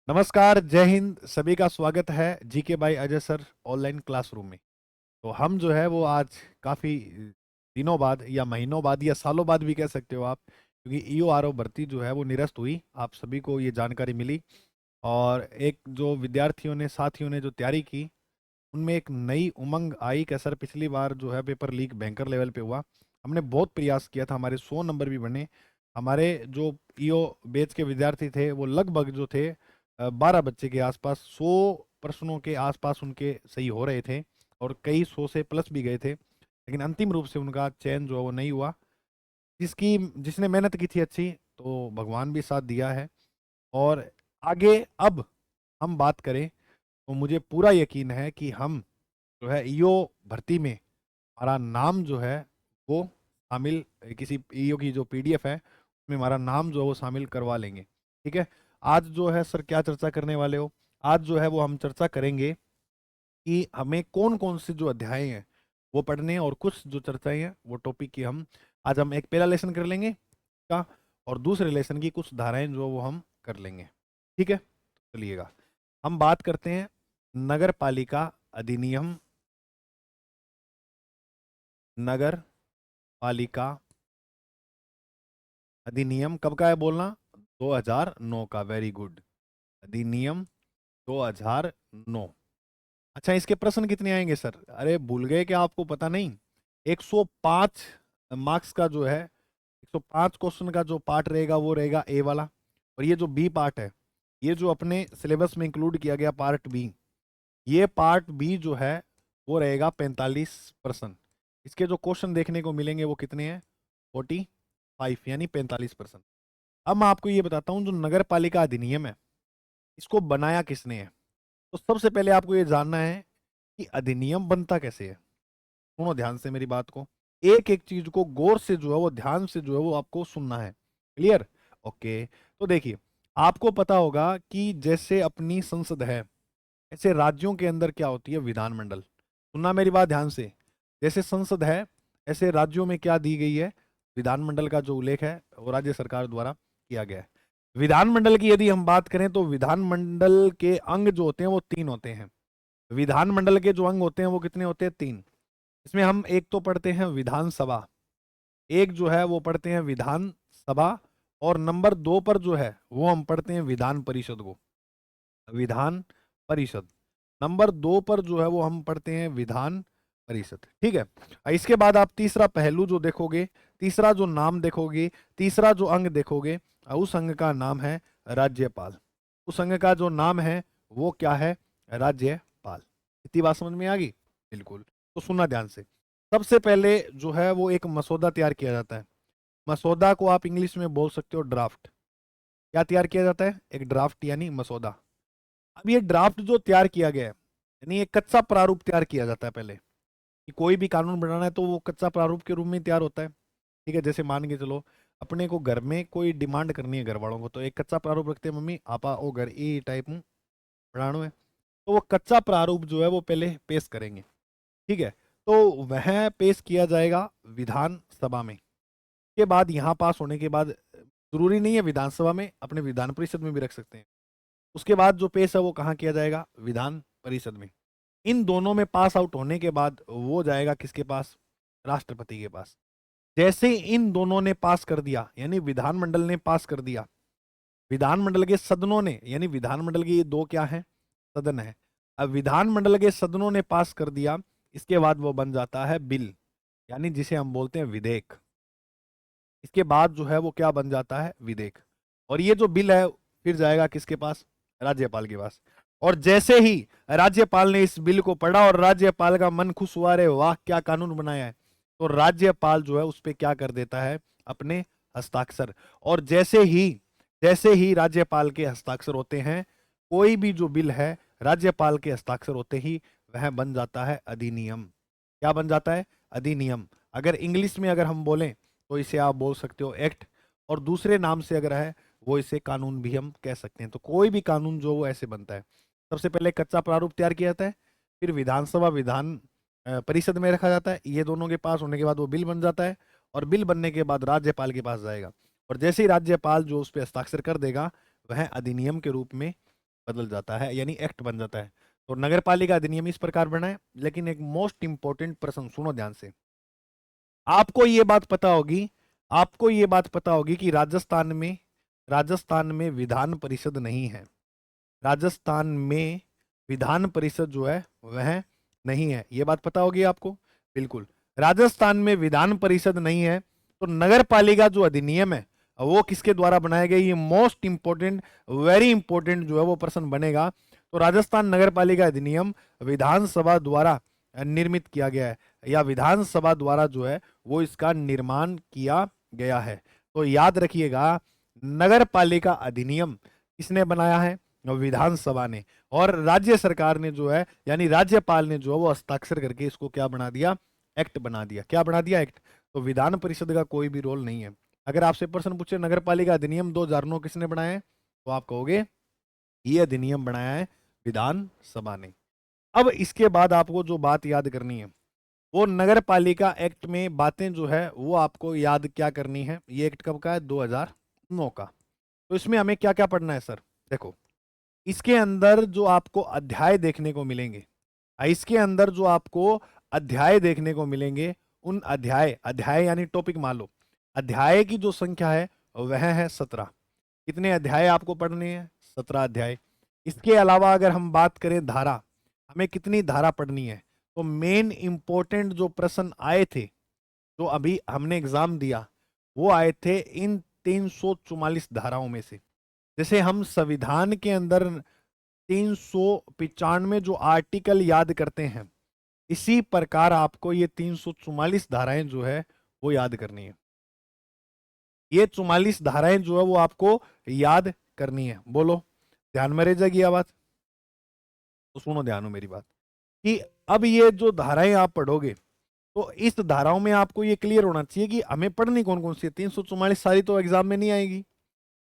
नमस्कार, जय हिंद। सभी का स्वागत है GK by Ajay sir online classroom में। तो हम जो है वो आज काफ़ी दिनों बाद या महीनों बाद या सालों बाद भी कह सकते हो आप, क्योंकि ईओ आरओ भर्ती जो है वो निरस्त हुई, आप सभी को ये जानकारी मिली। और एक जो विद्यार्थियों ने साथियों ने जो तैयारी की, उनमें एक नई उमंग आई कि सर पिछली बार जो है पेपर लीक बैंकर लेवल पे हुआ। हमने बहुत प्रयास किया था, हमारे 100 नंबर भी बने। हमारे जो ईओ बैच के विद्यार्थी थे वो लगभग जो थे 12 बच्चे के आसपास, 100 प्रश्नों के आसपास उनके सही हो रहे थे और कई 100 से प्लस भी गए थे, लेकिन अंतिम रूप से उनका चयन जो है वो नहीं हुआ। जिसकी जिसने मेहनत की थी अच्छी, तो भगवान भी साथ दिया है। और आगे अब हम बात करें तो मुझे पूरा यकीन है कि हम जो है ईओ भर्ती में हमारा नाम जो है वो शामिल, किसी ईओ की जो पीडीएफ है उसमें हमारा नाम जो है वो शामिल करवा लेंगे। ठीक है। आज जो है सर क्या चर्चा करने वाले हो? आज जो है वो हम चर्चा करेंगे कि हमें कौन कौन से जो अध्याय हैं वो पढ़ने हैं, और कुछ जो चर्चाएं हैं वो टॉपिक की हम आज हम एक पहला लेसन कर लेंगे का, और दूसरे लेसन की कुछ धाराएं जो वो हम कर लेंगे। ठीक है, चलिएगा हम बात करते हैं नगर पालिका अधिनियम। नगर पालिका अधिनियम कब का है बोलना? 2009 का। Very good. अधिनियम 2009। अच्छा, इसके प्रश्न कितने आएंगे सर? अरे भूल गए क्या? आपको पता नहीं? 105 मार्क्स का जो है, 105 क्वेश्चन का जो पार्ट रहेगा वो रहेगा ए वाला। और ये जो बी पार्ट है, ये जो अपने सिलेबस में इंक्लूड किया गया पार्ट बी, ये पार्ट बी जो है वो रहेगा 45%। इसके जो क्वेश्चन देखने को मिलेंगे वो कितने हैं? 45, यानी 45%। अब मैं आपको ये बताता हूँ, जो नगर पालिका अधिनियम है इसको बनाया किसने है। तो सबसे पहले आपको ये जानना है कि अधिनियम बनता कैसे है। सुनो ध्यान से मेरी बात को, एक एक चीज को गौर से जो है वो ध्यान से जो है वो आपको सुनना है। क्लियर? ओके। तो देखिए, आपको पता होगा कि जैसे अपनी संसद है, ऐसे राज्यों के अंदर क्या होती है? विधानमंडल। सुनना मेरी बात ध्यान से। जैसे संसद है, ऐसे राज्यों में क्या दी गई है? विधानमंडल का जो उल्लेख है वो राज्य सरकार द्वारा किया गया है। विधानमंडल की यदि हम बात करें तो विधानमंडल के अंग जो होते हैं वो 3 होते हैं। विधानमंडल के जो अंग होते हैं वो कितने होते हैं? 3। इसमें हम एक तो पढ़ते हैं विधानसभा, एक जो है वो पढ़ते हैं विधान सभा, और नंबर 2 पर जो है वो हम पढ़ते हैं विधान परिषद को। विधान परिषद। नंबर 2 पर जो है वो हम पढ़ते हैं विधान परिषद। ठीक है। इसके बाद आप तीसरा पहलू जो देखोगे, तीसरा जो नाम देखोगे, तीसरा जो अंग देखोगे, उस अंग का नाम है राज्यपाल। उस अंग का जो नाम है वो क्या है? राज्यपाल। इतनी बात समझ में आ गई? बिल्कुल। तो सुनना ध्यान से। सबसे पहले जो है वो एक मसौदा तैयार किया जाता है। मसौदा को आप इंग्लिश में बोल सकते हो ड्राफ्ट। क्या तैयार किया जाता है? एक ड्राफ्ट यानी मसौदा। अब ये ड्राफ्ट जो तैयार किया गया है, यानी एक कच्चा प्रारूप तैयार किया जाता है पहले, कि कोई भी कानून बनाना है तो वो कच्चा प्रारूप के रूप में तैयार होता है। ठीक है। जैसे मान के चलो, अपने को घर में कोई डिमांड करनी है घर वालों को, तो एक कच्चा प्रारूप रखते हैं, मम्मी आपा ओ घर ई टाइप में बनाना है। तो वो कच्चा प्रारूप जो है वो पहले पेश करेंगे। ठीक है। तो वह पेश किया जाएगा विधान सभा में। के बाद यहाँ पास होने के बाद, जरूरी नहीं है विधानसभा में, अपने विधान परिषद में भी रख सकते हैं। उसके बाद जो पेश है वो कहाँ किया जाएगा? विधान परिषद में। इन दोनों में पास आउट होने के बाद वो जाएगा किसके पास? राष्ट्रपति के पास। जैसे इन दोनों ने पास कर दिया, यानी विधानमंडल ने पास कर दिया, विधानमंडल के सदनों ने, यानी विधानमंडल के ये दो क्या है? सदन है। अब विधानमंडल के सदनों ने पास कर दिया, इसके बाद वो बन जाता है बिल, यानी जिसे हम बोलते हैं विधेयक। इसके बाद जो है वो क्या बन जाता है? विधेयक। और ये जो बिल है फिर जाएगा किसके पास? राज्यपाल के पास। और जैसे ही राज्यपाल ने इस बिल को पढ़ा और राज्यपाल का मन खुश हुआ, रे वाह क्या कानून बनाया है, तो राज्यपाल जो है उस पे क्या कर देता है? अपने हस्ताक्षर। और जैसे ही राज्यपाल के हस्ताक्षर होते हैं, कोई भी जो बिल है राज्यपाल के हस्ताक्षर होते ही वह बन जाता है अधिनियम। क्या बन जाता है? अधिनियम। अगर इंग्लिश में अगर हम बोलें तो इसे आप बोल सकते हो एक्ट, और दूसरे नाम से अगर है वो इसे कानून भी हम कह सकते हैं। तो कोई भी कानून जो वो ऐसे बनता है, सबसे पहले कच्चा प्रारूप तैयार किया जाता है, फिर विधानसभा विधान परिषद में रखा जाता है, ये दोनों के पास होने के बाद वो बिल बन जाता है, और बिल बनने के बाद राज्यपाल के पास जाएगा। और जैसे ही राज्यपाल जो उस पर हस्ताक्षर कर देगा, वह अधिनियम के रूप में बदल जाता है, यानी एक्ट बन जाता है। तो नगर पालिका अधिनियम इस प्रकार बना है। लेकिन एक मोस्ट इंपॉर्टेंट प्रश्न सुनो ध्यान से, आपको ये बात पता होगी, आपको ये बात पता होगी कि राजस्थान में विधान परिषद नहीं है। राजस्थान में विधान परिषद जो है वह नहीं है, ये बात पता होगी आपको। बिल्कुल, राजस्थान में विधान परिषद नहीं है। तो नगर पालिका जो अधिनियम है वो किसके द्वारा बनाया गया, ये मोस्ट इंपोर्टेंट, वेरी इंपोर्टेंट जो है वो प्रश्न बनेगा। तो राजस्थान नगर पालिका अधिनियम विधानसभा द्वारा निर्मित किया गया है, या विधानसभा द्वारा जो है वो इसका निर्माण किया गया है। तो याद रखिएगा, नगर पालिका अधिनियम किसने बनाया है, विधानसभा ने। और राज्य सरकार ने जो है, यानी राज्यपाल ने जो है वो हस्ताक्षर करके इसको क्या बना दिया, एक्ट बना दिया। क्या बना दिया, एक्ट। तो विधान परिषद का कोई भी रोल नहीं है। अगर आपसे प्रश्न पूछे नगर पालिका अधिनियम 2009 किसने बनाया है, तो आप कहोगे ये अधिनियम बनाया है विधानसभा ने। अब इसके बाद आपको जो बात याद करनी है, वो नगर पालिका एक्ट में बातें जो है वो आपको याद क्या करनी है। ये एक्ट कब का है, 2009 का। तो इसमें हमें क्या क्या पढ़ना है सर, देखो इसके अंदर जो आपको अध्याय देखने को मिलेंगे, इसके अंदर जो आपको अध्याय देखने को मिलेंगे, उन अध्याय, अध्याय यानी टॉपिक मान लो, अध्याय की जो संख्या है वह है 17। कितने अध्याय आपको पढ़ने हैं, 17 अध्याय। इसके अलावा अगर हम बात करें धारा, हमें कितनी धारा पढ़नी है, तो मेन इंपॉर्टेंट जो प्रश्न आए थे, जो अभी हमने एग्जाम दिया, वो आए थे इन 344 धाराओं में से। जैसे हम संविधान के अंदर 395 जो आर्टिकल याद करते हैं, इसी प्रकार आपको ये 344 धाराएं जो है वो याद करनी है। ये 44 धाराएं जो है वो आपको याद करनी है। बोलो, ध्यान में रह जाएगी यह बात। तो सुनो ध्यान हो मेरी बात, कि अब ये जो धाराएं आप पढ़ोगे, तो इस धाराओं में आपको ये क्लियर होना चाहिए कि हमें पढ़नी कौन कौन सी है। 344 सारी तो एग्जाम में नहीं आएगी।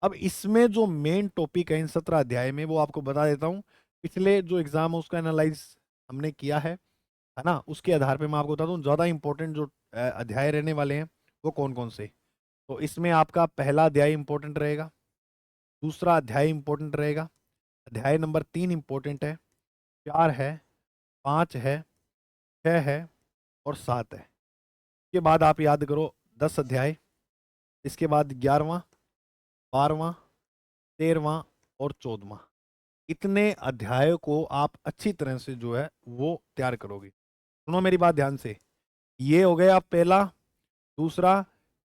अब इसमें जो मेन टॉपिक है इन 17 अध्याय में, वो आपको बता देता हूँ। पिछले जो एग्जाम है उसका एनालाइज हमने किया है ना, उसके आधार पे मैं आपको बता दूं ज्यादा इंपॉर्टेंट जो अध्याय रहने वाले हैं वो कौन कौन से। तो इसमें आपका पहला अध्याय इंपॉर्टेंट रहेगा, दूसरा अध्याय इंपॉर्टेंट रहेगा, अध्याय नंबर 3 इंपॉर्टेंट है, 4 है, 5 है, 6 है और 7 है। इसके बाद आप याद करो 10 अध्याय, इसके बाद 11वां, 12वां, 13वां और 14वां। इतने अध्यायों को आप अच्छी तरह से जो है वो तैयार करोगे। सुनो मेरी बात ध्यान से, ये हो गया पहला, दूसरा,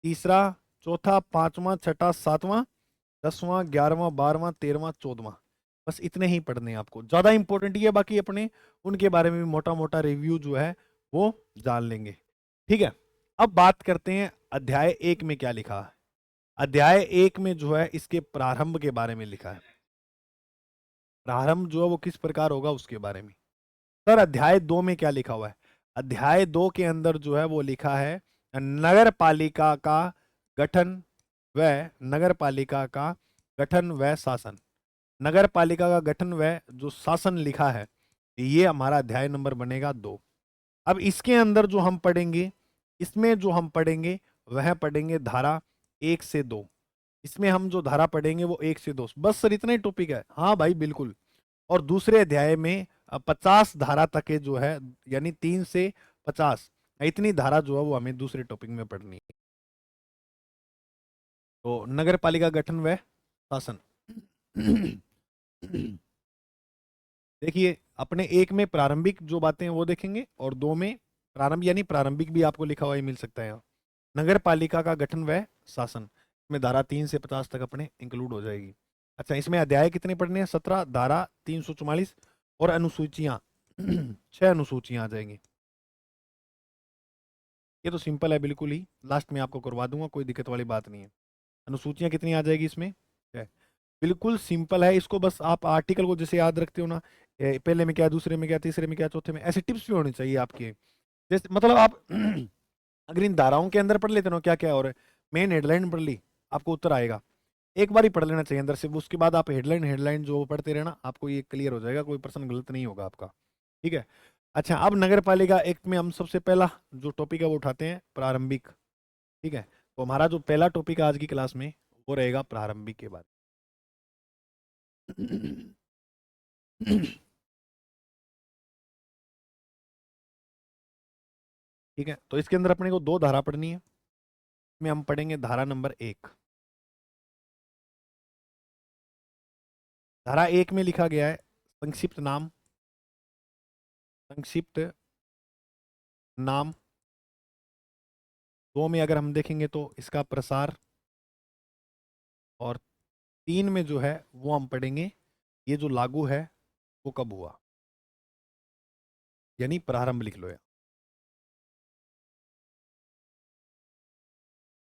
तीसरा, चौथा, पांचवा, छठा, सातवां, 10वां, 11वां, 12वां, 13वां, 14वां। बस इतने ही पढ़ने हैं आपको, ज्यादा इंपॉर्टेंट ये, बाकी अपने उनके बारे में भी मोटा मोटा रिव्यू जो है वो जान लेंगे। ठीक है, अब बात करते हैं अध्याय 1 में क्या लिखा है। अध्याय 1 में जो है इसके प्रारंभ के बारे में लिखा है। प्रारंभ जो है वो किस प्रकार होगा उसके बारे में। सर अध्याय 2 में क्या लिखा हुआ है, अध्याय 2 के अंदर जो है वो लिखा है नगर पालिका का गठन व नगर पालिका का गठन व शासन। नगर पालिका का गठन व जो शासन लिखा है, ये हमारा अध्याय नंबर बनेगा 2। अब इसके अंदर जो हम पढ़ेंगे, इसमें जो हम पढ़ेंगे वह पढ़ेंगे धारा 1 से 2। इसमें हम जो धारा पढ़ेंगे वो 1 से 2, बस सर इतना ही टॉपिक है। हाँ भाई बिल्कुल। और दूसरे अध्याय में 50 धारा तक के जो है, यानी 3 से 50, इतनी धारा जो है वो हमें दूसरे टॉपिक में पढ़नी है। तो नगर पालिका गठन व शासन देखिए, अपने 1 में प्रारंभिक जो बातें हैं वो देखेंगे, और 2 में प्रारंभ यानी प्रारंभिक भी आपको लिखा हुआ ही मिल सकता है यहाँ। नगर पालिका का गठन व शासन में धारा 3 से 50 तक अपने इंक्लूड हो जाएगी। अच्छा, इसमें अध्याय कितने पढ़ने हैं, 17, धारा 344 और अनुसूचियां 6 अनुसूचियां आ जाएंगी। ये तो सिंपल है बिल्कुल ही, लास्ट में आपको करवा दूंगा, कोई दिक्कत वाली बात नहीं है। अनुसूचियां कितनी आ जाएगी इसमें, है बिल्कुल सिंपल है। इसको बस आप आर्टिकल को जैसे याद रखते हो ना, पहले में क्या, दूसरे में क्या, तीसरे में क्या, चौथे में, ऐसे टिप्स भी होने चाहिए आपके। जैसे मतलब आप अगर इन धाराओं के अंदर पढ़ लेते हो क्या क्या और मेन हेडलाइन पढ़ ली, आपको उत्तर आएगा। एक बार ही पढ़ लेना चाहिए अंदर से, उसके बाद आप हेडलाइन हेडलाइन जो पढ़ते रहना, आपको ये क्लियर हो जाएगा, कोई प्रश्न गलत नहीं होगा आपका। ठीक है। अच्छा, अब नगर पालिका एक्ट में हम सबसे पहला जो टॉपिक है वो उठाते हैं, प्रारंभिक। ठीक है, तो हमारा जो पहला टॉपिक है आज की क्लास में वो रहेगा प्रारंभिक के बाद। ठीक है, तो इसके अंदर अपने को दो धारा पढ़नी है। इसमें हम पढ़ेंगे धारा नंबर 1। धारा 1 में लिखा गया है संक्षिप्त नाम, संक्षिप्त नाम। 2 में अगर हम देखेंगे तो इसका प्रसार, और 3 में जो है वो हम पढ़ेंगे ये जो लागू है वो कब हुआ, यानी प्रारंभ लिख लो। या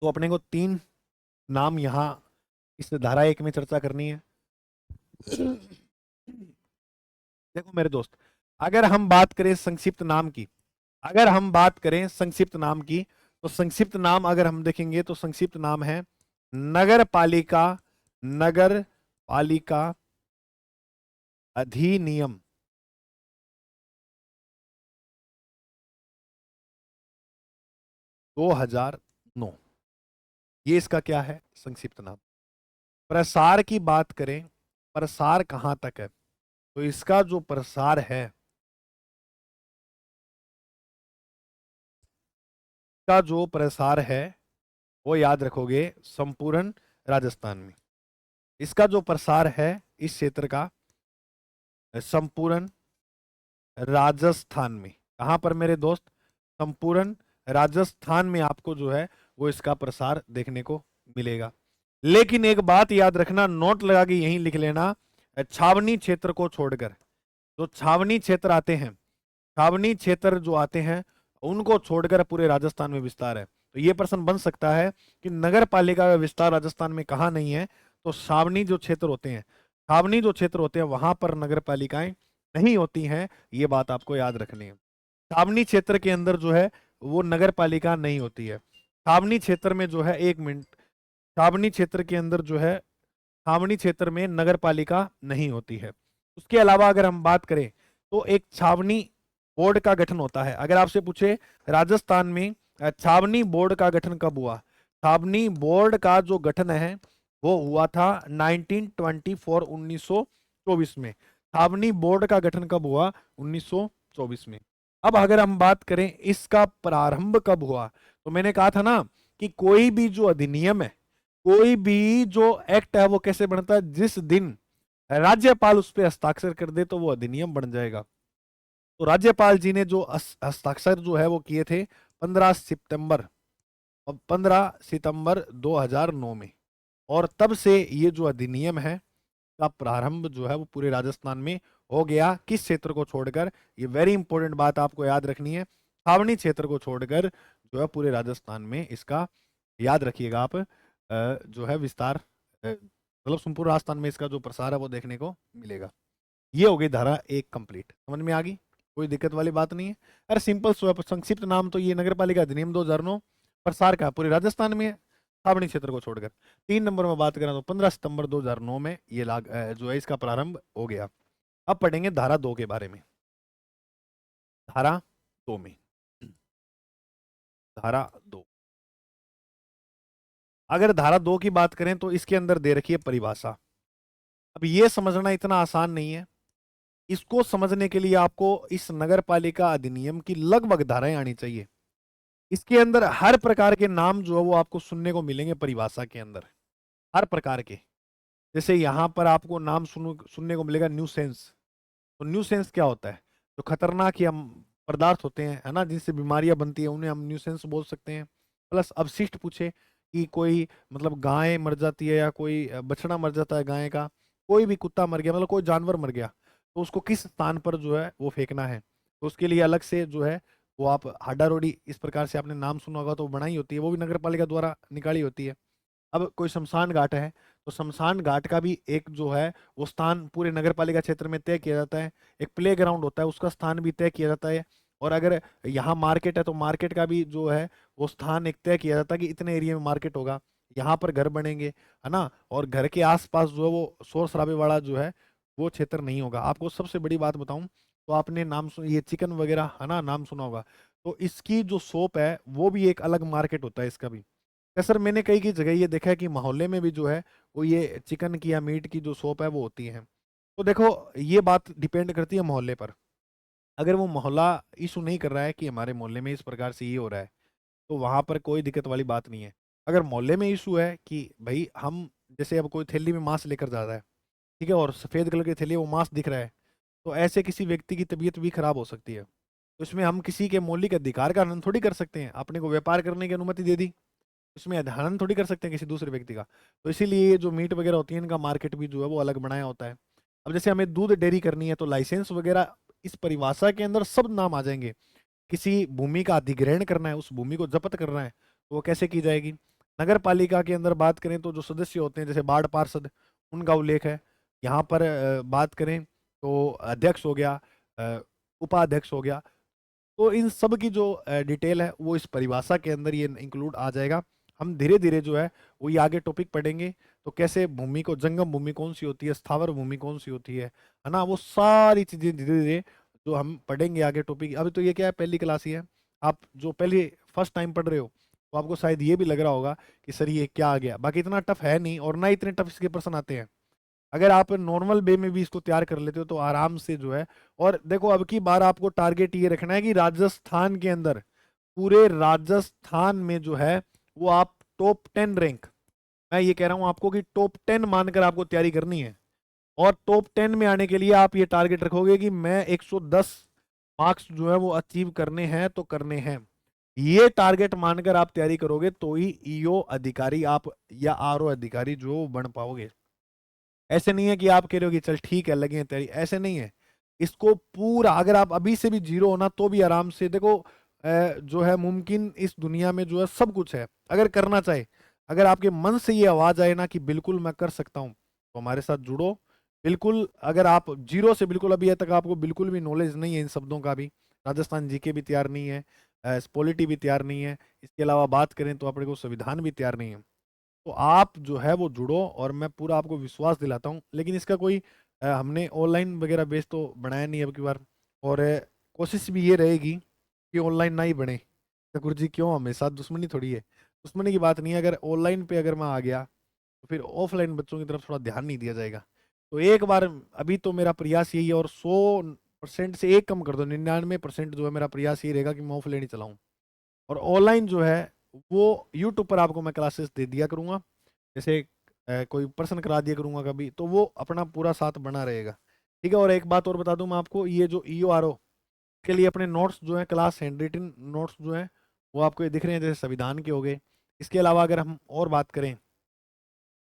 तो अपने को 3 नाम यहाँ इस धारा 1 में चर्चा करनी है। देखो मेरे दोस्त, अगर हम बात करें संक्षिप्त नाम की, अगर हम बात करें संक्षिप्त नाम की, तो संक्षिप्त नाम अगर हम देखेंगे तो संक्षिप्त नाम है नगर पालिका, नगर पालिका अधिनियम 2009। ये इसका क्या है, संक्षिप्त नाम। प्रसार की बात करें, प्रसार कहां तक है, तो इसका जो प्रसार है, का जो प्रसार है वो याद रखोगे संपूर्ण राजस्थान में। इसका जो प्रसार है इस क्षेत्र का संपूर्ण राजस्थान में, कहां पर मेरे दोस्त, संपूर्ण राजस्थान में आपको जो है वो इसका प्रसार देखने को मिलेगा। लेकिन एक बात याद रखना, नोट लगा के यहीं लिख लेना, छावनी क्षेत्र को छोड़कर, जो छावनी क्षेत्र आते हैं, छावनी क्षेत्र जो आते हैं उनको छोड़कर पूरे राजस्थान में विस्तार है। तो ये प्रश्न बन सकता है कि नगर पालिका का विस्तार राजस्थान में कहाँ नहीं है, तो छावनी जो क्षेत्र होते हैं, छावनी जो क्षेत्र होते हैं वहां पर नगर पालिकाएं नहीं होती हैं। ये बात आपको याद रखनी है। छावनी क्षेत्र के अंदर जो है वो नगर पालिका नहीं होती है। छावनी क्षेत्र में जो है, एक मिनट, छावनी क्षेत्र के अंदर जो है, छावनी क्षेत्र में नगर पालिका नहीं होती है। उसके अलावा अगर हम बात करें तो एक छावनी बोर्ड का गठन होता है। अगर आपसे पूछे राजस्थान में छावनी बोर्ड का गठन कब हुआ, छावनी बोर्ड का जो गठन है वो हुआ था 1924, 1924 में। छावनी बोर्ड का गठन कब हुआ, 1924 में। अब अगर हम बात करें इसका प्रारंभ कब हुआ, तो मैंने कहा था ना कि कोई भी जो अधिनियम है, कोई भी जो एक्ट है वो कैसे बनता है, जिस दिन राज्यपाल उस पर हस्ताक्षर कर दे तो वो अधिनियम बन जाएगा। तो राज्यपाल जी ने जो हस्ताक्षर जो है वो किए थे 15 सितंबर, और 15 सितंबर 2009 में, और तब से ये जो अधिनियम है का प्रारंभ जो है वो पूरे राजस्थान में हो गया। किस क्षेत्र को छोड़कर, ये वेरी इंपॉर्टेंट बात आपको याद रखनी है, छावनी क्षेत्र को छोड़कर जो है पूरे राजस्थान में इसका, याद रखिएगा आप, जो है विस्तार, मतलब संपूर्ण राजस्थान में इसका जो प्रसार है वो देखने को मिलेगा। ये हो गई धारा 1 कंप्लीट, समझ में आ गई, कोई दिक्कत वाली बात नहीं है। अरे सिंपल संक्षिप्त नाम तो ये नगर पालिका अधिनियम 2009, प्रसार का पूरे राजस्थान में है छावनी क्षेत्र को छोड़कर। 3 नंबर में बात करें तो 15 सितंबर 2009 में ये जो है इसका प्रारंभ हो गया। अब पढ़ेंगे धारा 2 के बारे में। धारा 2 में, धारा 2, अगर धारा 2 की बात करें तो इसके अंदर दे रखी है परिभाषा। अब ये समझना इतना आसान नहीं है, इसको समझने के लिए आपको इस नगर पालिका अधिनियम की लगभग धाराएं आनी चाहिए। इसके अंदर हर प्रकार के नाम जो है वो आपको सुनने को मिलेंगे परिभाषा के अंदर, हर प्रकार के। जैसे यहाँ पर आपको नाम सुनने को मिलेगा न्यूसेंस। तो न्यूसेंस क्या होता है, जो खतरनाक या पदार्थ होते हैं, है ना, जिनसे बीमारियां बनती है, उन्हें हम न्यूसेंस बोल सकते हैं। प्लस अवशिष्ट पूछे कि कोई मतलब गाय मर जाती है या कोई बछड़ा मर जाता है गाय का, कोई भी कुत्ता मर गया, मतलब कोई जानवर मर गया, तो उसको किस स्थान पर जो है वो फेंकना है, तो उसके लिए अलग से जो है वो आप हाडा रोडी इस प्रकार से आपने नाम सुना होगा, तो बनाई होती है, वो भी नगर पालिका द्वारा निकाली होती है। अब कोई शमशान घाट है, तो शमशान घाट का भी एक जो है वो स्थान पूरे नगर पालिका क्षेत्र में तय किया जाता है। एक प्ले ग्राउंड होता है, उसका स्थान भी तय किया जाता है। और अगर यहाँ मार्केट है तो मार्केट का भी जो है वो स्थान एक तय किया जाता है कि इतने एरिया में मार्केट होगा, यहाँ पर घर बनेंगे, है ना, और घर के आसपास जो है वो शोर शराबे वाला जो है वो क्षेत्र नहीं होगा। आपको सबसे बड़ी बात बताऊं तो आपने नाम सुन, ये चिकन वगैरह है ना, नाम सुना होगा, तो इसकी जो शॉप है वो भी एक अलग मार्केट होता है इसका भी। क्या सर, मैंने कई की जगह ये देखा है कि मोहल्ले में भी जो है वो ये चिकन की या मीट की जो शॉप है वो होती है। तो देखो, ये बात डिपेंड करती है मोहल्ले पर। अगर वो मोहल्ला इशू नहीं कर रहा है कि हमारे मोहल्ले में इस प्रकार से ये हो रहा है, तो वहां पर कोई दिक्कत वाली बात नहीं है। अगर मोहल्ले में इशू है कि भाई हम, जैसे अब कोई थैली में मांस लेकर जा रहा है, ठीक है, और सफेद कलर की थैली है, वो मांस दिख रहा है, तो ऐसे किसी व्यक्ति की तबीयत भी खराब हो सकती है। तो इसमें हम किसी के मौलिक अधिकार का हनन थोड़ी कर सकते हैं। अपने को व्यापार करने की अनुमति दे दी, इसमें हनन थोड़ी कर सकते हैं किसी दूसरे व्यक्ति का। तो इसीलिए ये जो मीट वगैरह होती है, इनका मार्केट भी जो है वो अलग बनाया होता है। अब जैसे हमें दूध डेयरी करनी है, तो लाइसेंस वगैरह इस परिभाषा के अंदर सब नाम आ जाएंगे। किसी भूमि का अधिग्रहण करना है, उस भूमि को जब्त करना है, तो वो कैसे की जाएगी। नगर पालिका के अंदर बात करें तो जो सदस्य होते हैं, जैसे वार्ड पार्षद, उनका उल्लेख है। यहाँ पर बात करें तो अध्यक्ष हो गया, उपाध्यक्ष हो गया। तो इन सब की जो डिटेल है वो इस परिभाषा के अंदर ये इंक्लूड आ जाएगा। हम धीरे धीरे जो है वो ये आगे टॉपिक पढ़ेंगे। तो कैसे भूमि को, जंगम भूमि कौन सी होती है, स्थावर भूमि कौन सी होती है ना, वो सारी चीजें धीरे धीरे जो हम पढ़ेंगे आगे टॉपिक। अभी तो ये क्या है, पहली क्लास ही है। आप जो पहली फर्स्ट टाइम पढ़ रहे हो, तो आपको शायद ये भी लग रहा होगा कि सर ये क्या आ गया। बाकी इतना टफ है नहीं, और ना इतने टफ इसके प्रश्न आते हैं। अगर आप नॉर्मल वे में भी इसको तैयार कर लेते हो तो आराम से जो है। और देखो, अब की बार आपको टारगेट ये रखना है कि राजस्थान के अंदर, पूरे राजस्थान में जो है वो आप टॉप 10 रैंक, मैं ये कह रहा हूं आपको कि टॉप 10 मानकर आपको तैयारी करनी है। और टॉप 10 में आने के लिए आप ये टारगेट रखोगे कि मैं 110 मार्क्स जो है वो अचीव करने हैं तो करने हैं। ये टारगेट मानकर आप तैयारी करोगे तो ही ईओ अधिकारी आप या आरओ अधिकारी जो बन पाओगे। ऐसे नहीं है कि आप कह रहे हो कि चल ठीक है लगे हैं तैयारी, ऐसे नहीं है। इसको पूरा, अगर आप अभी से भी जीरो होना तो भी आराम से देखो, जो है मुमकिन इस दुनिया में जो है सब कुछ है, अगर करना चाहे। अगर आपके मन से ये आवाज आए ना कि बिल्कुल मैं कर सकता हूँ, तो हमारे साथ जुड़ो। बिल्कुल, अगर आप जीरो से बिल्कुल अभी तक आपको बिल्कुल भी नॉलेज नहीं है इन शब्दों का भी, राजस्थान जीके भी तैयार नहीं है, पॉलिटी भी तैयार नहीं है, इसके अलावा बात करें तो अपने को संविधान भी तैयार नहीं है, तो आप जो है वो जुड़ो और मैं पूरा आपको विश्वास दिलाता हूँ। लेकिन इसका कोई हमने ऑनलाइन वगैरह बेस तो बनाया नहीं अब की बार। और कोशिश भी ये रहेगी कि ऑनलाइन ना ही बने। तो गुरु जी क्यों, हमेशा दुश्मनी थोड़ी है, दुश्मनी की बात नहीं है। अगर ऑनलाइन पे अगर मैं आ गया तो फिर ऑफलाइन बच्चों की तरफ थोड़ा ध्यान नहीं दिया जाएगा। तो एक बार, अभी तो मेरा प्रयास यही है, और 100% से एक कम कर दो, 99% जो है मेरा प्रयास यही रहेगा कि मैं ऑफलाइन ही चलाऊँ। और ऑनलाइन जो है वो यूट्यूब पर आपको मैं क्लासेस दे दिया करूंगा। जैसे कोई पर्सन करा दिया करूंगा कभी, तो वो अपना पूरा साथ बना रहेगा। ठीक है। और एक बात और बता दूं मैं आपको, ये जो ईओ आर ओ के लिए अपने नोट्स जो है, क्लास हैंड रिटन नोट्स जो है वो आपको ये दिख रहे हैं, जैसे संविधान के हो गए। इसके अलावा अगर हम और बात करें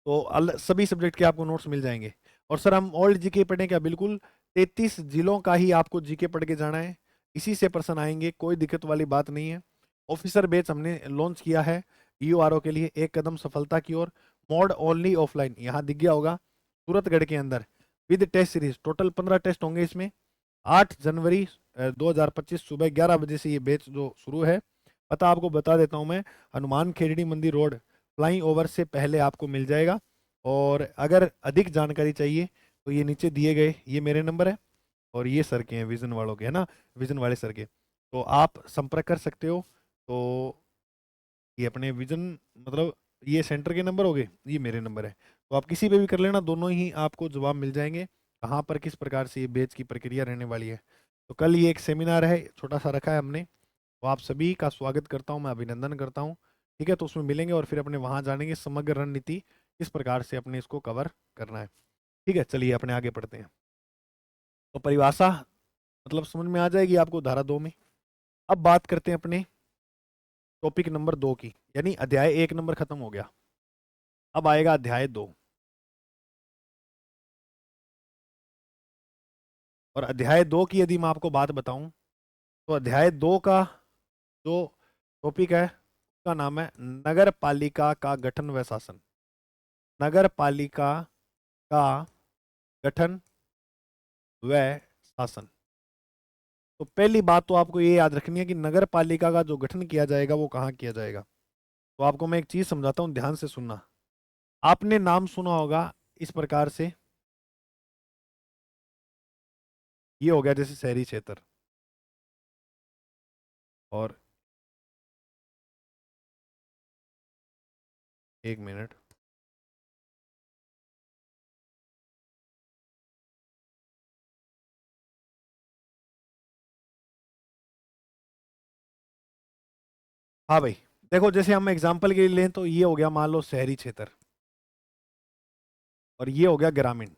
तो सभी सब्जेक्ट के आपको नोट्स मिल जाएंगे। और सर हम ओल्ड जीके पढ़ें क्या? बिल्कुल, 33 जिलों का ही आपको जीके पढ़ के जाना है। इसी से प्रश्न आएंगे, कोई दिक्कत वाली बात नहीं है। ऑफिसर बैच हमने लॉन्च किया है ईओआरओ के लिए, एक कदम सफलता की ओर। मोड ओनली ऑफलाइन, यहाँ दिख गया होगा, सूरतगढ़ के अंदर, with test series. Total 15 test होंगे इसमें। 8 जनवरी 2025 सुबह 11 बजे से ये बैच जो शुरू है। पता आपको बता देता हूँ मैं, हनुमान खेड़ी मंदिर रोड, फ्लाइंग ओवर से पहले आपको मिल जाएगा। और अगर अधिक जानकारी चाहिए तो ये नीचे दिए गए ये मेरे नंबर है, और ये सर के हैं, विजन वालों के, है ना, विजन वाले सर के, तो आप संपर्क कर सकते हो। तो ये अपने विजन, मतलब ये सेंटर के नंबर हो गए, ये मेरे नंबर है, तो आप किसी पे भी कर लेना, दोनों ही आपको जवाब मिल जाएंगे कहाँ पर किस प्रकार से ये बैच की प्रक्रिया रहने वाली है। तो कल ये एक सेमिनार है, छोटा सा रखा है हमने, तो आप सभी का स्वागत करता हूँ, मैं अभिनंदन करता हूँ। ठीक है, तो उसमें मिलेंगे और फिर अपने वहाँ जानेंगे समग्र रणनीति किस प्रकार से अपने इसको कवर करना है। ठीक है, चलिए अपने आगे पढ़ते हैं। तो परिभाषा मतलब समझ में आ जाएगी आपको धारा 2 में। अब बात करते हैं अपने टॉपिक नंबर 2 की, यानी अध्याय 1 नंबर खत्म हो गया। अब आएगा अध्याय 2। और अध्याय 2 की यदि मैं आपको बात बताऊं, तो अध्याय 2 का जो टॉपिक है उसका नाम है नगर पालिका का गठन व शासन। नगर पालिका का गठन व शासन। तो पहली बात तो आपको ये याद रखनी है कि नगर पालिका का जो गठन किया जाएगा वो कहाँ किया जाएगा। तो आपको मैं एक चीज समझाता हूँ, ध्यान से सुनना। आपने नाम सुना होगा इस प्रकार से, ये हो गया जैसे शहरी क्षेत्र, और एक मिनट, हाँ भाई, देखो जैसे हम एग्जांपल के लिए लें तो ये हो गया मान लो शहरी क्षेत्र, और ये हो गया ग्रामीण।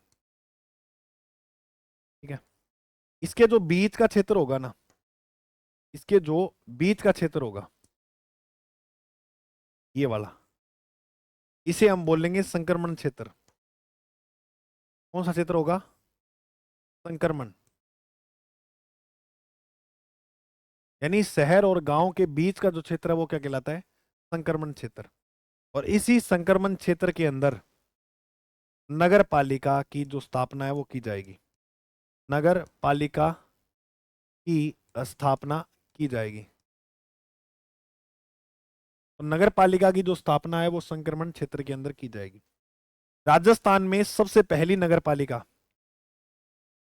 ठीक है, इसके जो बीच का क्षेत्र होगा ना, इसके जो बीच का क्षेत्र होगा ये वाला, इसे हम बोलेंगे संक्रमण क्षेत्र। कौन सा क्षेत्र होगा? संक्रमण। यानी शहर और गांव के बीच का जो क्षेत्र है वो क्या कहलाता है? संक्रमण क्षेत्र। और इसी संक्रमण क्षेत्र के अंदर नगर पालिका की जो स्थापना है वो की जाएगी। नगर पालिका की स्थापना की जाएगी। तो नगर पालिका की जो स्थापना है वो संक्रमण क्षेत्र के अंदर की जाएगी। राजस्थान में सबसे पहली नगर पालिका,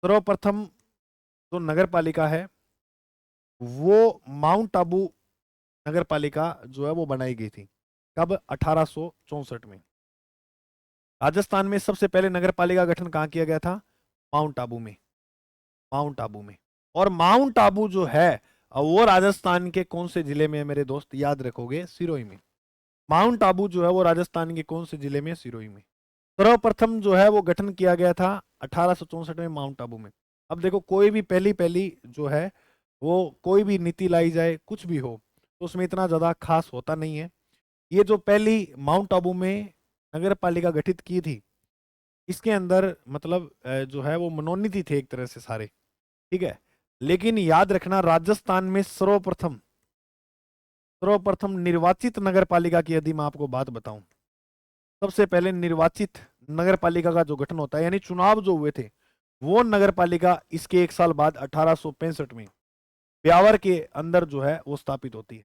सर्वप्रथम जो नगर पालिका है वो माउंट आबू नगर पालिका जो है वो बनाई गई थी। कब? 1864 में। राजस्थान में सबसे पहले नगर पालिका गठन कहाँ किया गया था? माउंट आबू में। माउंट आबू में। और माउंट आबू जो है वो राजस्थान के कौन से जिले में है मेरे दोस्त? याद रखोगे, सिरोही में। माउंट आबू जो है वो राजस्थान के कौन से जिले में? सिरोही में। सर्वप्रथम जो है वो गठन किया गया था 1864 में माउंट आबू में। अब देखो, कोई भी पहली पहली जो है वो कोई भी नीति लाई जाए, कुछ भी हो, तो उसमें इतना ज्यादा खास होता नहीं है। ये जो पहली माउंट आबू में नगर पालिका गठित की थी, इसके अंदर मतलब जो है वो मनोनीत थे एक तरह से सारे। ठीक है, लेकिन याद रखना, राजस्थान में सर्वप्रथम सर्वप्रथम निर्वाचित नगर पालिका की यदि मैं आपको बात बताऊं, सबसे पहले निर्वाचित नगर पालिका का जो गठन होता है, यानी चुनाव जो हुए थे, वो नगर पालिका इसके एक साल बाद 1865 में ब्यावर के अंदर जो है वो स्थापित होती है।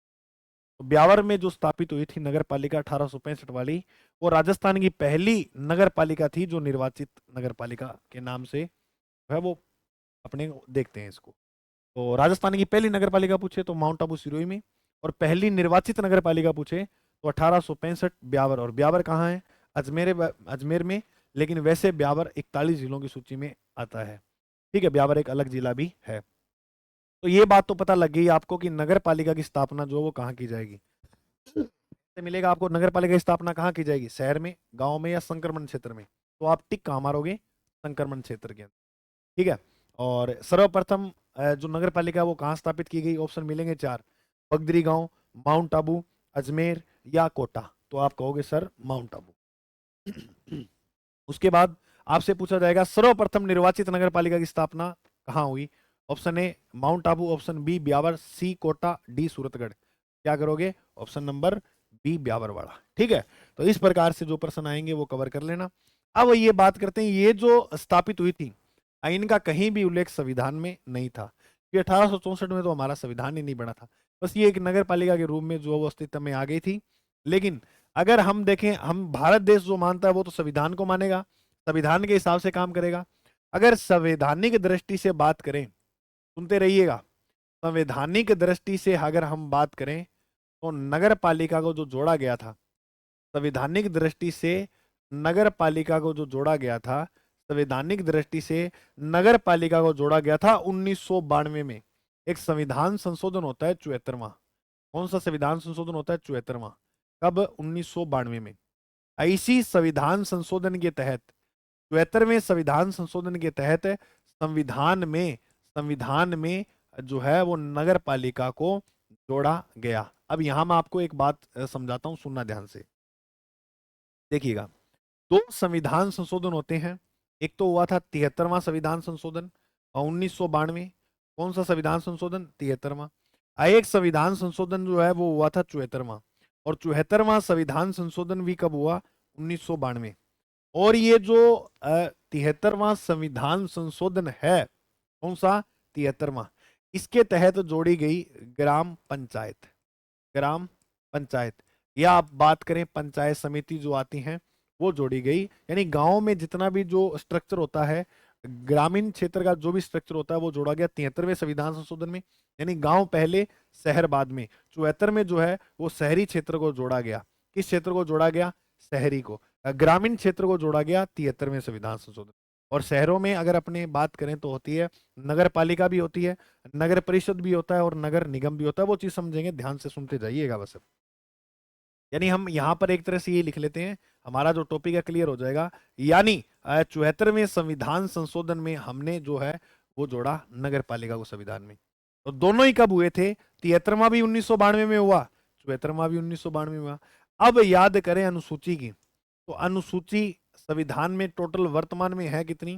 तो ब्यावर में जो स्थापित हुई थी नगर पालिका 1865 वाली, वो राजस्थान की पहली नगर पालिका थी जो निर्वाचित नगर पालिका के नाम से जो है वो अपने देखते हैं इसको। तो राजस्थान की पहली नगर पालिका पूछे तो माउंट आबू सिरोही में, और पहली निर्वाचित नगर पालिका पूछे तो 1865 ब्यावर। और ब्यावर कहाँ है? अजमेर में। लेकिन वैसे ब्यावर 41 जिलों की सूची में आता है। ठीक है, ब्यावर एक अलग जिला भी है। तो ये बात तो पता लग गई आपको कि नगर पालिका की स्थापना जो है वो कहाँ की जाएगी। से मिलेगा आपको नगर पालिका की स्थापना कहाँ की जाएगी? शहर में, गांव में, या संक्रमण क्षेत्र में? तो आप टिक कहाँ मारोगे? संक्रमण क्षेत्र के अंदर। ठीक है। और सर्वप्रथम जो नगर पालिका है वो कहाँ स्थापित की गई? ऑप्शन मिलेंगे 4: बगदरी गांव, माउंट आबू, अजमेर, या कोटा। तो आप कहोगे सर माउंट आबू। उसके बाद आपसे पूछा जाएगा सर्वप्रथम निर्वाचित नगर पालिका की स्थापना कहाँ हुई? Option A mount Abu, option B Beawar, C Kota, D Suratgarh. क्या करोगे? ऑप्शन नंबर बी ब्यावर वाला। ठीक है, तो इस प्रकार से जो प्रश्न आएंगे वो कवर कर लेना। अब ये बात करते हैं, ये जो स्थापित हुई थी इनका कहीं भी उल्लेख संविधान में नहीं था, कि 1864 में तो हमारा संविधान ही नहीं बना था। बस ये एक नगर पालिका के रूप में जो वो अस्तित्व में आ गई थी। लेकिन अगर हम देखें, हम भारत देश जो मानता है वो तो संविधान को मानेगा, संविधान के हिसाब से काम करेगा। अगर संवैधानिक दृष्टि से बात करें, सुनते रहिएगा, संवैधानिक दृष्टि से अगर हम बात करें तो नगर पालिका को जो जोड़ा गया था, संवैधानिक दृष्टि से नगर पालिका को जो जोड़ा गया था, संवैधानिक दृष्टि से नगर पालिका को जोड़ा गया था 1992 में। एक संविधान संशोधन होता है 74वां। कौन सा संविधान संशोधन होता है? 74वां। कब? 1992 में। इसी संविधान संशोधन के तहत, 74वें संविधान संशोधन के तहत संविधान में जो है वो नगर पालिका को जोड़ा गया। अब यहां मैं आपको एक बात समझाता हूं, सुनना ध्यान से। देखिएगा, दो संविधान संशोधन होते हैं। एक तो हुआ था 73वां संविधान संशोधन और 1992। कौन सा संविधान संशोधन? 73वां। एक संविधान संशोधन जो है वो हुआ था 74वां, और 74वां संविधान संशोधन भी कब हुआ? 1992। और ये जो 73वां संविधान संशोधन है, कौन सा? 73वां। इसके तहत जोड़ी गई ग्राम पंचायत। ग्राम पंचायत, या आप बात करें पंचायत समिति जो आती हैं वो जोड़ी गई। यानी गांव में जितना भी जो स्ट्रक्चर होता है, ग्रामीण क्षेत्र का जो भी स्ट्रक्चर होता है वो जोड़ा गया 73वें संविधान संशोधन में। यानी गांव पहले, शहर बाद में। 74 में जो है वो शहरी क्षेत्र को जोड़ा गया। किस क्षेत्र को जोड़ा गया? शहरी को। ग्रामीण क्षेत्र को जोड़ा गया 73वें संविधान संशोधन। और शहरों में अगर अपने बात करें तो होती है नगर पालिका भी होती है, नगर परिषद भी होता है और नगर निगम भी होता है। वो चीज समझेंगे, ध्यान से सुनते जाइएगा बस। यानी हम यहाँ पर एक तरह से ये लिख लेते हैं, हमारा जो टॉपिक है क्लियर हो जाएगा। यानी 74वें संविधान संशोधन में हमने जो है वो जोड़ा नगर पालिका को संविधान में। तो दोनों ही कब हुए थे? 73वां भी 1992 में हुआ, 74वां भी 1992 में हुआ। अब याद करें अनुसूची की, तो अनुसूची संविधान में टोटल वर्तमान में है कितनी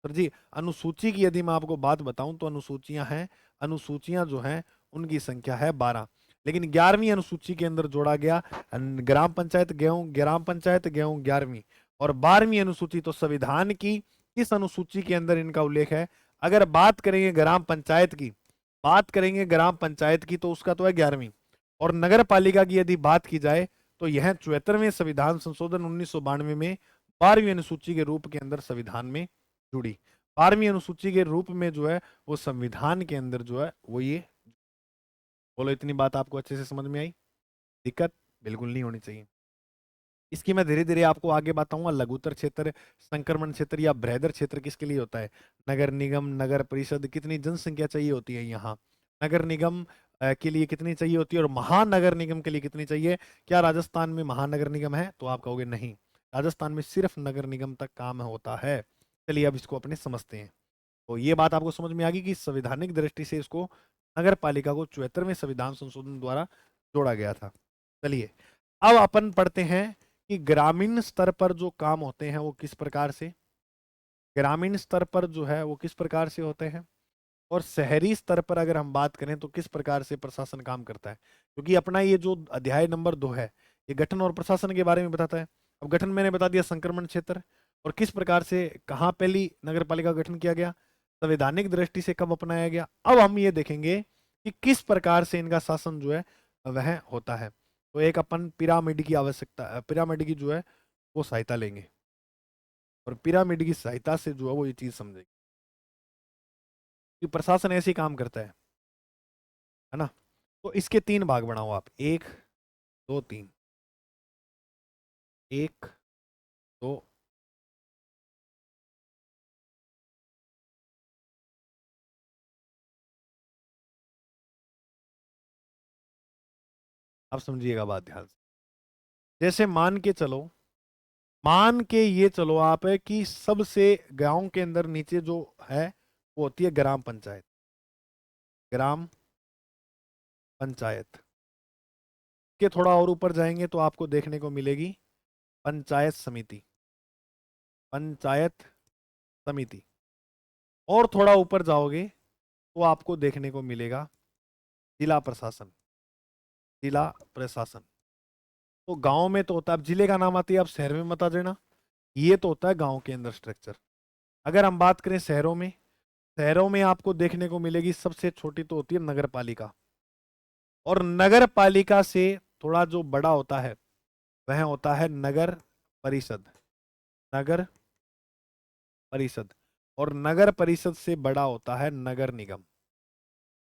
सर जी? अनुसूची की यदि मैं आपको बात बताऊं तो अनुसूचियां हैं, अनुसूचियां जो हैं उनकी संख्या है 12। लेकिन 11वीं अनुसूची के अंदर जोड़ा गया ग्राम पंचायत गेहूं 11वीं, और 12वीं अनुसूची तो संविधान की किस अनुसूची के अंदर इनका उल्लेख है? अगर बात करेंगे ग्राम पंचायत की, बात करेंगे ग्राम पंचायत की तो उसका तो है 11वीं। और नगर पालिका की यदि बात की जाए तो यह 74वें संविधान संशोधन 1992 में 12वीं अनुसूची के रूप के अंदर संविधान में जुड़ी। 12वीं अनुसूची के रूप में जो है वो संविधान के अंदर जो है वो ये। बोलो इतनी बात आपको अच्छे से समझ में आई? दिक्कत बिल्कुल नहीं होनी चाहिए। इसकी मैं धीरे धीरे आपको आगे बताऊंगा। लघुतर क्षेत्र, संक्रमण क्षेत्र या बृहदर क्षेत्र किसके लिए होता है? नगर निगम, नगर परिषद, कितनी जनसंख्या चाहिए होती है यहाँ, नगर निगम के लिए कितनी चाहिए होती है, और महानगर निगम के लिए कितनी चाहिए? क्या राजस्थान में महानगर निगम है? तो आप कहोगे नहीं, राजस्थान में सिर्फ नगर निगम तक काम होता है। चलिए अब इसको अपने समझते हैं। तो ये बात आपको समझ में आ गई कि संवैधानिक दृष्टि से इसको नगर पालिका को 74वें संविधान संशोधन द्वारा जोड़ा गया था। चलिए अब अपन पढ़ते हैं कि ग्रामीण स्तर पर जो काम होते हैं वो किस प्रकार से, ग्रामीण स्तर पर जो है वो किस प्रकार से होते हैं, और शहरी स्तर पर अगर हम बात करें तो किस प्रकार से प्रशासन काम करता है। क्योंकि अपना ये जो अध्याय नंबर 2 है ये गठन और प्रशासन के बारे में बताता है। अब गठन मैंने बता दिया संक्रमण क्षेत्र, और किस प्रकार से कहाँ पहली नगर पालिका का गठन किया गया, संवैधानिक दृष्टि से कब अपनाया गया। अब हम ये देखेंगे कि किस प्रकार से इनका शासन जो है वह होता है। तो एक अपन पिरामिड की आवश्यकता, पिरामिड की जो है वो सहायता लेंगे, और पिरामिड की सहायता से जो है वो ये चीज समझेंगे कि प्रशासन ऐसे ही काम करता है ना। तो इसके 3 भाग बनाओ आप, 1 2 3, 1 2। अब समझिएगा बात ध्यान से। जैसे मान के चलो, मान के ये चलो आप है कि सबसे गांव के अंदर नीचे जो है वो होती है ग्राम पंचायत, ग्राम पंचायत के थोड़ा और ऊपर जाएंगे तो आपको देखने को मिलेगी पंचायत समिति, पंचायत समिति। और थोड़ा ऊपर जाओगे तो आपको देखने को मिलेगा जिला प्रशासन, जिला प्रशासन। तो गांव में तो होता है, अब जिले का नाम आती है, आप शहर में मत आ देना, ये तो होता है गांव के अंदर स्ट्रक्चर। अगर हम बात करें शहरों में, शहरों में आपको देखने को मिलेगी सबसे छोटी तो होती है नगर पालिका, और नगर पालिका से थोड़ा जो बड़ा होता है वह होता है नगर परिषद, नगर परिषद। और नगर परिषद से बड़ा होता है नगर निगम,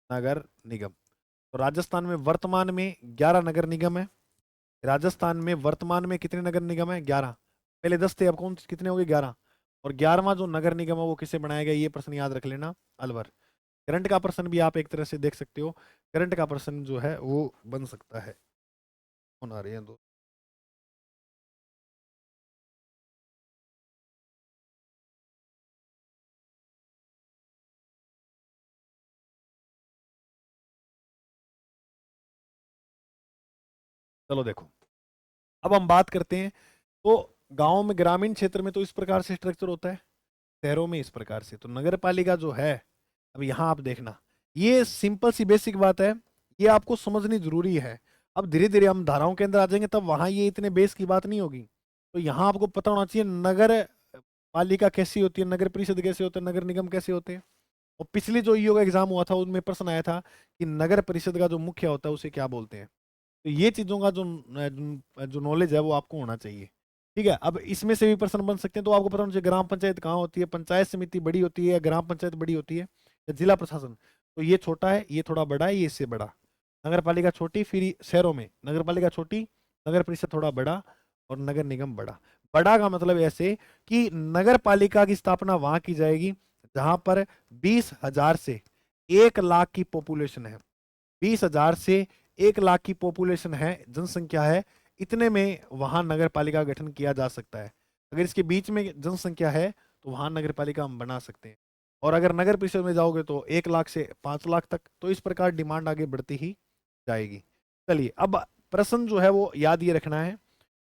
नगर निगम। तो राजस्थान में वर्तमान में 11 नगर निगम है। राजस्थान में वर्तमान में कितने नगर निगम है? 11। पहले 10 थे, अब कौन कितने हो गए? 11। और 11वां जो नगर निगम है वो किसे बनाया गया, ये प्रश्न याद रख लेना, अलवर। करंट का प्रश्न भी आप एक तरह से देख सकते हो, करंट का प्रश्न जो है वो बन सकता है। कौन आ रहे हैं दो? चलो देखो, अब हम बात करते हैं। तो गांव में, ग्रामीण क्षेत्र में तो इस प्रकार से स्ट्रक्चर होता है, शहरों में इस प्रकार से। तो नगर पालिका जो है, अब यहाँ आप देखना, ये सिंपल सी बेसिक बात है, ये आपको समझनी जरूरी है। अब धीरे धीरे हम धाराओं के अंदर आ जाएंगे तब वहां ये इतने बेस की बात नहीं होगी। तो यहाँ आपको पता होना चाहिए नगर पालिका कैसी होती है, नगर परिषद कैसे होते हैं, नगर निगम कैसे होते हैं। और पिछले जो ईओ का एग्जाम हुआ था उनमें प्रश्न आया था कि नगर परिषद का जो मुख्य होता है उसे क्या बोलते हैं। तो ये चीजों का जो जो नॉलेज है वो आपको होना चाहिए। ठीक है, अब इसमें से भी प्रश्न बन सकते हैं, तो आपको पता होना चाहिए ग्राम पंचायत कहाँ होती है, पंचायत समिति बड़ी होती है या ग्राम पंचायत बड़ी होती है, या जिला प्रशासन। तो ये छोटा है, ये थोड़ा बड़ा है, ये इससे बड़ा। नगर पालिका छोटी, फिर शहरों में नगर पालिका छोटी, नगर परिषद थोड़ा बड़ा, और नगर निगम बड़ा। बड़ा का मतलब ऐसे कि नगर पालिका की स्थापना वहां की जाएगी जहां पर 20,000 से 1 लाख की पॉपुलेशन है। 20,000 से 1 लाख की पॉपुलेशन है, जनसंख्या है, इतने में वहां नगर पालिका का गठन किया जा सकता है। अगर इसके बीच में जनसंख्या है तो वहां नगर पालिका हम बना सकते हैं। और अगर नगर परिषद में जाओगे तो 1 लाख से 5 लाख तक, तो इस प्रकार डिमांड आगे बढ़ती ही जाएगी। चलिए, अब प्रश्न जो है वो याद ये रखना है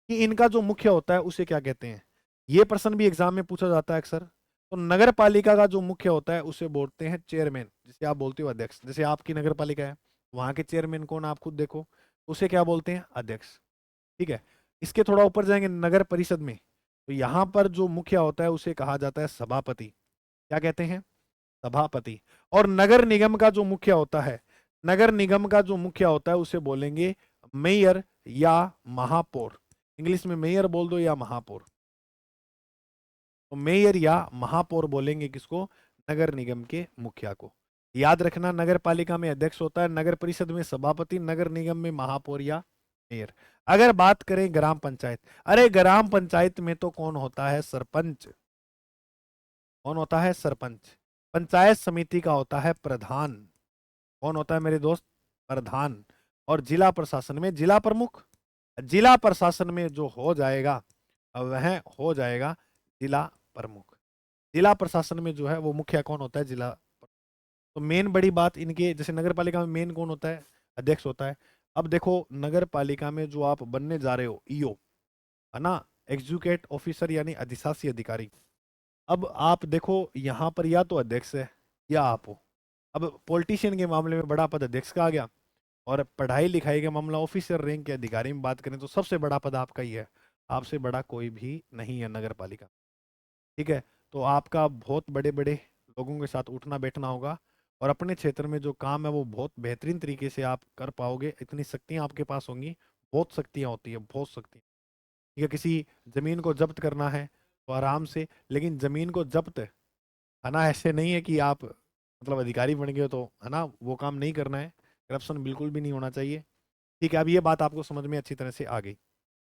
कि इनका जो मुख्य होता है उसे क्या कहते हैं। ये प्रश्न भी एग्जाम में पूछा जाता है अक्सर। तो नगर पालिका का जो मुख्य होता है उसे बोलते हैं चेयरमैन, जिसे आप बोलते हो अध्यक्ष। जैसे आपकी नगर पालिका है, वहां के चेयरमैन कौन, आप खुद देखो, उसे क्या बोलते हैं, अध्यक्ष। ठीक है। इसके थोड़ा ऊपर जाएंगे नगर परिषद में, तो यहाँ पर जो मुखिया होता है उसे कहा जाता है सभापति। क्या कहते हैं, सभापति। और नगर निगम का जो मुखिया होता है, नगर निगम का जो मुखिया होता है उसे बोलेंगे मेयर या महापौर। इंग्लिश में मेयर बोल दो या महापौर। तो मेयर या महापौर बोलेंगे किसको, नगर निगम के मुखिया को। याद रखना, नगर पालिका में अध्यक्ष होता है, नगर परिषद में सभापति, नगर निगम में महापौर या मेयर। अगर बात करें ग्राम पंचायत, अरे ग्राम पंचायत में तो कौन होता है, सरपंच। कौन होता है, सरपंच। पंचायत समिति का होता है प्रधान। कौन होता है मेरे दोस्त, प्रधान। और जिला प्रशासन में जिला प्रमुख। जिला प्रशासन में जो हो जाएगा वह हो जाएगा जिला प्रमुख। जिला प्रशासन में जो है वो मुखिया कौन होता है, जिला। तो मेन बड़ी बात इनके, जैसे नगर पालिका में मेन कौन होता है, अध्यक्ष होता है। अब देखो नगर पालिका में जो आप बनने जा रहे हो, ईओ, है ना, एग्जीक्यूटिव ऑफिसर यानी अधिशासी अधिकारी। अब आप देखो यहाँ पर या तो अध्यक्ष है या आप हो। अब पॉलिटिशियन के मामले में बड़ा पद अध्यक्ष का आ गया, और पढ़ाई लिखाई का मामला ऑफिसर रैंक के अधिकारी में बात करें तो सबसे बड़ा पद आपका ही है। आपसे बड़ा कोई भी नहीं है नगर पालिका। ठीक है। तो आपका बहुत बड़े बड़े लोगों के साथ उठना बैठना होगा, और अपने क्षेत्र में जो काम है वो बहुत बेहतरीन तरीके से आप कर पाओगे। इतनी शक्तियां आपके पास होंगी, बहुत शक्तियां होती है, बहुत शक्तियां। ठीक है। किसी जमीन को जब्त करना है तो आराम से, लेकिन जमीन को जब्त, है ना, ऐसे नहीं है कि आप मतलब अधिकारी बन गए हो तो, है ना, वो काम नहीं करना है। करप्शन बिल्कुल भी नहीं होना चाहिए। ठीक है। अब ये बात आपको समझ में अच्छी तरह से आ गई,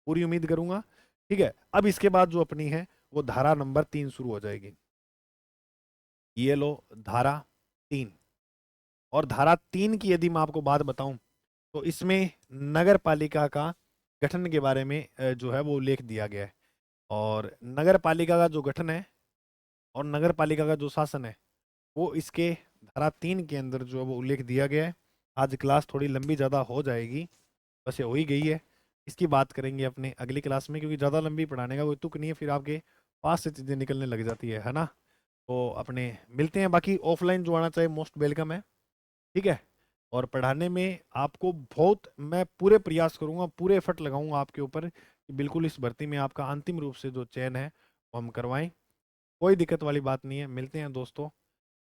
पूरी उम्मीद करूंगा। ठीक है। अब इसके बाद जो अपनी है वो धारा नंबर 3 शुरू हो जाएगी। ये लो, धारा 3। और धारा 3 की यदि मैं आपको बात बताऊं तो इसमें नगर पालिका का गठन के बारे में जो है वो उल्लेख दिया गया है। और नगर पालिका का जो गठन है और नगर पालिका का जो शासन है वो इसके धारा 3 के अंदर जो है वो उल्लेख दिया गया है। आज क्लास थोड़ी लंबी ज़्यादा हो जाएगी, वैसे हो ही गई है। इसकी बात करेंगे अपने अगली क्लास में, क्योंकि ज़्यादा लंबी पढ़ाने का कोई तुक नहीं है, फिर आपके पास से चीज़ें निकलने लग जाती है ना। तो अपने मिलते हैं। बाकी ऑफलाइन जो आना चाहिए मोस्ट वेलकम है। ठीक है। और पढ़ाने में आपको बहुत मैं पूरे प्रयास करूंगा, पूरे एफर्ट लगाऊंगा आपके ऊपर कि बिल्कुल इस भर्ती में आपका अंतिम रूप से जो चयन है वो हम करवाएं। कोई दिक्कत वाली बात नहीं है। मिलते हैं दोस्तों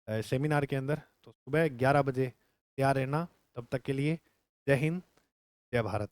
सेमिनार के अंदर। तो सुबह 11 बजे तैयार रहना। तब तक के लिए जय हिंद, जय भारत।